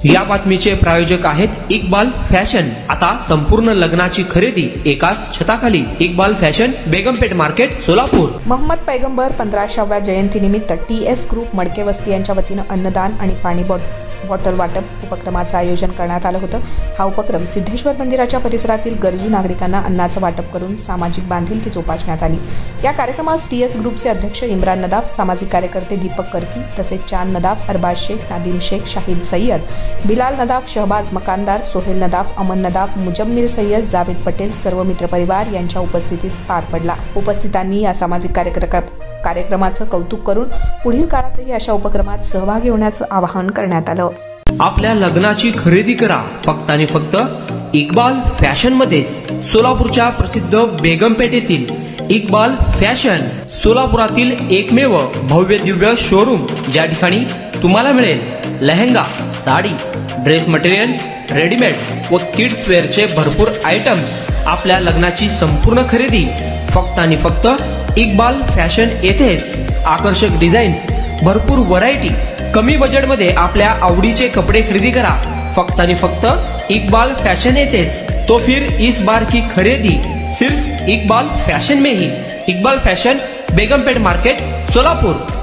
या बातमीचे प्रायोजक आहेत इक्बाल फॅशन। आता संपूर्ण लग्नाची खरेदी एकाच छताखाली। Iqbal fashion, Begampeth market, Solapur. मोहम्मद पैगंबर 15व्या जयंतीनिमित्त TS ग्रुप मडके वस्ती यांच्या वतीनं अन्नदान आणि पाणी बॉटल वाटप उपक्रमाचं आयोजन करण्यात आलं होतं। हा उपक्रम सिद्धेश्वर मंदिराच्या परिसरातील गरजू नागरिकांना अन्नाचं वाटप करून सामाजिक बांधिलकी जोपासण्यात आली। या कार्यक्रमास TS ग्रुपचे अध्यक्ष इम्रान नदाफ, सामाजिक कार्यकर्ते दीपक कर्की तसेच चांद नदाफ, अरबाज शेख, नादिम शेख, शाहिद सय्यद, बिलाल नदाफ, शहबाज मकानदार, सोहेल नदाफ, अमन नदाफ, मुजम्मिल सय्यद, जावेद पटेल सर्व मित्रपरिवार यांच्या उपस्थितीत पार पडला। उपस्थितांनी या सामाजिक कार्यक्रमाचं कौतुक करून पुढील काळातही अशा उपक्रमात सहभागी होण्याचं आवाहन करण्यात आलं। आपल्या लग्नाची खरेदी करा फक्त आणि फक्त इक्बाल फॅशन मध्येच। सोलापूरच्या प्रसिद्ध बेगमपेठेतील इक्बाल फॅशन सोलापुरातील एकमेव भव्य दिव्य शोरूम, ज्या ठिकाणी तुम्हाला मिळेल lehenga, sari, dress material, readymade व किड्स वेअरचे भरपूर आयटम्स। आपल्या लग्नाची संपूर्ण खरेदी फक्त आणि फक्त इक्बाल फॅशन येथेच। आकर्षक डिझाईन्स, भरपूर व्हरायटी, कमी बजेटमध्ये आपल्या आवडीचे कपडे खरेदी करा फक्त आणि फक्त इक्बाल फॅशन येथेच। तो फिर इस बार की खरेदी सिर्फ इक्बाल फैशन में ही। Iqbal fashion, Begampeth market, Solapur.